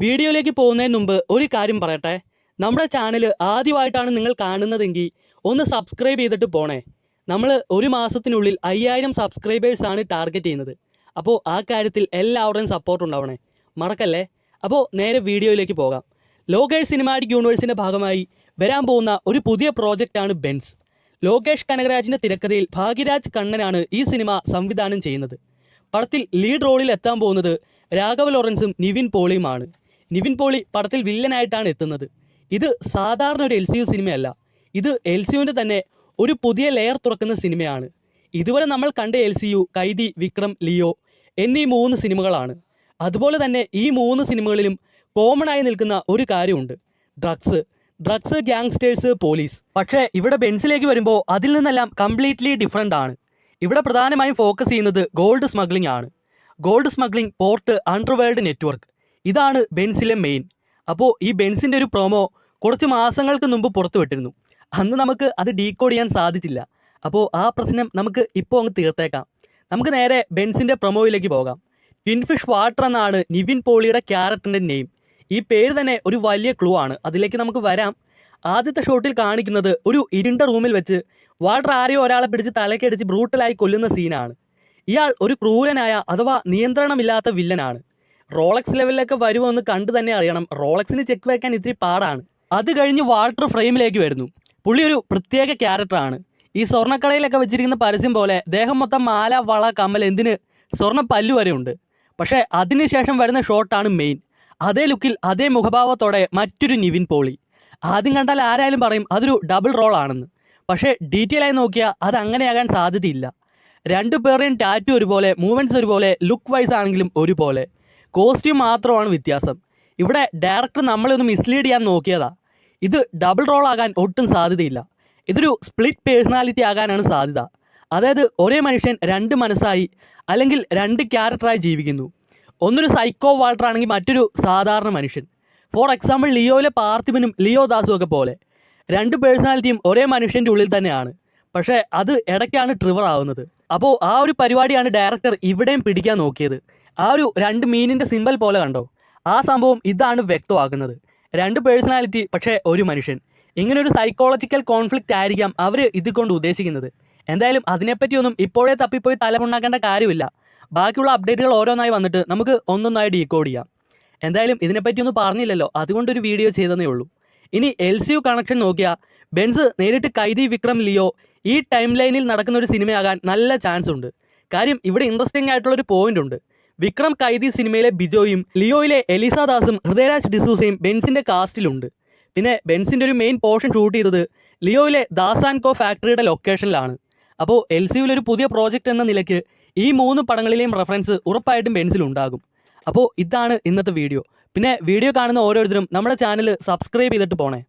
വീഡിയോയിലേക്ക് പോകുന്നതിന് മുമ്പ് ഒരു കാര്യം പറയട്ടെ. നമ്മുടെ ചാനൽ ആദ്യമായിട്ടാണ് നിങ്ങൾ കാണുന്നതെങ്കിൽ ഒന്ന് സബ്സ്ക്രൈബ് ചെയ്തിട്ട് പോണേ. നമ്മൾ ഒരു മാസത്തിനുള്ളിൽ 5000 സബ്സ്ക്രൈബേഴ്സാണ് ടാർഗറ്റ് ചെയ്യുന്നത്. അപ്പോൾ ആ കാര്യത്തിൽ എല്ലാവരുടെയും സപ്പോർട്ട് ഉണ്ടാവണേ, മറക്കല്ലേ. അപ്പോൾ നേരെ വീഡിയോയിലേക്ക് പോകാം. ലോകേഷ് സിനിമാറ്റിക് യൂണിവേഴ്സിൻ്റെ ഭാഗമായി വരാൻ പോകുന്ന ഒരു പുതിയ പ്രോജക്റ്റാണ് ബെൻസ്. ലോകേഷ് കനകരാജിൻ്റെ തിരക്കഥയിൽ ഭാഗ്യരാജ് കണ്ണനാണ് ഈ സിനിമ സംവിധാനം ചെയ്യുന്നത്. പടത്തിൽ ലീഡ് റോളിൽ എത്താൻ പോകുന്നത് രാഘവ ലോറൻസും നിവിൻ പോളിയുമാണ്. നിവിൻ പോളി പടത്തിൽ വില്ലനായിട്ടാണ് എത്തുന്നത്. ഇത് സാധാരണ ഒരു LCU സിനിമയല്ല. ഇത് LCUവിൻ്റെ തന്നെ ഒരു പുതിയ ലെയർ തുറക്കുന്ന സിനിമയാണ്. ഇതുവരെ നമ്മൾ കണ്ട LCU കൈദി, വിക്രം, ലിയോ എന്നീ 3 സിനിമകളാണ്. അതുപോലെ തന്നെ ഈ 3 സിനിമകളിലും കോമൺ ആയി നിൽക്കുന്ന ഒരു കാര്യമുണ്ട്: ഡ്രഗ്സ്, ഗ്യാങ്സ്റ്റേഴ്സ്, പോലീസ്. പക്ഷേ ഇവിടെ ബെൻസിലേക്ക് വരുമ്പോൾ അതിൽ നിന്നെല്ലാം കംപ്ലീറ്റ്ലി ഡിഫറെൻ്റ് ആണ്. ഇവിടെ പ്രധാനമായും ഫോക്കസ് ചെയ്യുന്നത് ഗോൾഡ് സ്മഗ്ലിംഗ് ആണ്. Gold smuggling, port, underworld network, ഇതാണ് ബെൻസിലെ മെയിൻ. അപ്പോൾ ഈ ബെൻസിൻ്റെ ഒരു പ്രൊമോ കുറച്ച് മാസങ്ങൾക്ക് മുമ്പ് പുറത്തുവിട്ടിരുന്നു. അന്ന് നമുക്ക് അത് ഡീകോഡ് ചെയ്യാൻ സാധിച്ചില്ല. അപ്പോൾ ആ പ്രശ്നം നമുക്ക് ഇപ്പോൾ അങ്ങ് തീർത്തേക്കാം. നമുക്ക് നേരെ ബെൻസിൻ്റെ പ്രൊമോയിലേക്ക് പോകാം. ട്വിൻഫിഷ് വാട്ടർ എന്നാണ് നിവിൻ പോളിയുടെ ക്യാരക്ടറിൻ്റെ നെയിം. ഈ പേര് തന്നെ ഒരു വലിയ ക്ലൂ ആണ്. അതിലേക്ക് നമുക്ക് വരാം. ആദ്യത്തെ ഷോട്ടിൽ കാണിക്കുന്നത് ഒരു ഇരുണ്ട റൂമിൽ വെച്ച് വാട്ടർ ആരെയോ ഒരാളെ പിടിച്ച് തലക്കടിച്ച് ബ്രൂട്ടലായി കൊല്ലുന്ന സീനാണ്. ഇയാൾ ഒരു ക്രൂരനായ അഥവാ നിയന്ത്രണമില്ലാത്ത വില്ലനാണ്. റോളക്സ് ലെവലിലൊക്കെ വരുമോ എന്ന് കണ്ടു തന്നെ അറിയണം. റോളക്സിന് ചെക്ക് വയ്ക്കാൻ ഇത്തിരി പാടാണ്. അത് കഴിഞ്ഞ് വാട്ടർ ഫ്രെയിമിലേക്ക് വരുന്നു. പുള്ളി ഒരു പ്രത്യേക ക്യാരക്ടറാണ്. ഈ സ്വർണ്ണക്കടയിലൊക്കെ വെച്ചിരിക്കുന്ന പരസ്യം പോലെ ദേഹം മൊത്തം മാല, വള, കമ്മൽ, എന്തിന് സ്വർണ്ണ പല്ലു വരെ ഉണ്ട്. പക്ഷേ അതിനുശേഷം വരുന്ന ഷോട്ടാണ് മെയിൻ. അതേ ലുക്കിൽ അതേ മുഖഭാവത്തോടെ മറ്റൊരു നിവിൻ പോളി. ആദ്യം കണ്ടാൽ ആരായാലും പറയും അതൊരു ഡബിൾ റോൾ ആണെന്ന്. പക്ഷേ ഡീറ്റെയിൽ ആയി നോക്കിയാൽ അത് അങ്ങനെയാകാൻ സാധ്യതയില്ല. രണ്ടുപേരുടെയും ടാറ്റു ഒരുപോലെ, മൂവ്മെൻറ്റ്സ് ഒരുപോലെ, ലുക്ക് വൈസ് ആണെങ്കിലും ഒരുപോലെ. കോസ്റ്റ്യൂം മാത്രമാണ് വ്യത്യാസം. ഇവിടെ ഡയറക്ടർ നമ്മളെ ഒന്ന് മിസ്ലീഡ് ചെയ്യാൻ നോക്കിയതാ. ഇത് ഡബിൾ റോൾ ആകാൻ ഒട്ടും സാധ്യതയില്ല. ഇതൊരു സ്പ്ലിറ്റ് പേഴ്സണാലിറ്റി ആകാനാണ് സാധ്യത. അതായത് ഒരേ മനുഷ്യൻ 2 മനസ്സായി അല്ലെങ്കിൽ 2 ക്യാരക്ടറായി ജീവിക്കുന്നു. ഒന്നൊരു സൈക്കോ വാൾട്ടർ ആണെങ്കിൽ മറ്റൊരു സാധാരണ മനുഷ്യൻ. ഫോർ എക്സാമ്പിൾ ലിയോയിലെ പാർത്ഥിബനും ലിയോ ദാസും ഒക്കെ പോലെ 2 പേഴ്സണാലിറ്റിയും ഒരേ മനുഷ്യൻ്റെ ഉള്ളിൽ തന്നെയാണ്. പക്ഷേ അത് ഇടയ്ക്കാണ് ട്രിവർ ആവുന്നത്. അപ്പോൾ ആ ഒരു പരിപാടിയാണ് ഡയറക്ടർ ഇവിടെയും പിടിക്കാൻ നോക്കിയത്. ആ ഒരു 2 മീനിൻ്റെ സിമ്പൽ പോലെ കണ്ടോ? ആ സംഭവം ഇതാണ് വ്യക്തമാക്കുന്നത്. 2 പേഴ്സണാലിറ്റി പക്ഷേ ഒരു മനുഷ്യൻ. ഇങ്ങനൊരു സൈക്കോളജിക്കൽ കോൺഫ്ലിക്റ്റ് ആയിരിക്കാം അവർ ഇതുകൊണ്ട് ഉദ്ദേശിക്കുന്നത്. എന്തായാലും അതിനെപ്പറ്റിയൊന്നും ഇപ്പോഴേ തപ്പിപ്പോയി തലമുണ്ടാക്കേണ്ട കാര്യമില്ല. ബാക്കിയുള്ള അപ്ഡേറ്റുകൾ ഓരോന്നായി വന്നിട്ട് നമുക്ക് ഒന്നൊന്നായി ഡീകോഡ് ചെയ്യാം. എന്തായാലും ഇതിനെപ്പറ്റിയൊന്നും പറഞ്ഞില്ലല്ലോ, അതുകൊണ്ടൊരു വീഡിയോ ചെയ്തതേ ഉള്ളൂ. ഇനി LCU കണക്ഷൻ നോക്കിയാൽ ബെൻസ് നേരിട്ട് കൈദി, വിക്രം, ലിയോ ഈ ടൈം ലൈനിൽ നടക്കുന്ന ഒരു സിനിമയാകാൻ നല്ല ചാൻസ് ഉണ്ട്. കാര്യം ഇവിടെ ഇൻട്രസ്റ്റിംഗ് ആയിട്ടുള്ളൊരു പോയിന്റ് ഉണ്ട്. വിക്രം കൈദി സിനിമയിലെ ബിജോയും ലിയോയിലെ എലിസ ദാസും ഹൃദയരാജ് ഡിസൂസയും ബെൻസിൻ്റെ കാസ്റ്റിലുണ്ട്. പിന്നെ ബെൻസിൻ്റെ ഒരു മെയിൻ പോർഷൻ ഷൂട്ട് ചെയ്തത് ലിയോയിലെ ദാസ് ആൻഡ് കോ ഫാക്ടറിയുടെ ലൊക്കേഷനിലാണ്. അപ്പോൾ LCUവിലൊരു പുതിയ പ്രോജക്റ്റ് എന്ന നിലയ്ക്ക് ഈ 3 പടങ്ങളിലെയും റെഫറൻസ് ഉറപ്പായിട്ടും ബെൻസിലുണ്ടാകും. അപ്പോൾ ഇതാണ് ഇന്നത്തെ വീഡിയോ. പിന്നെ വീഡിയോ കാണുന്ന ഓരോരുത്തരും നമ്മുടെ ചാനൽ സബ്സ്ക്രൈബ് ചെയ്തിട്ട് പോണേ.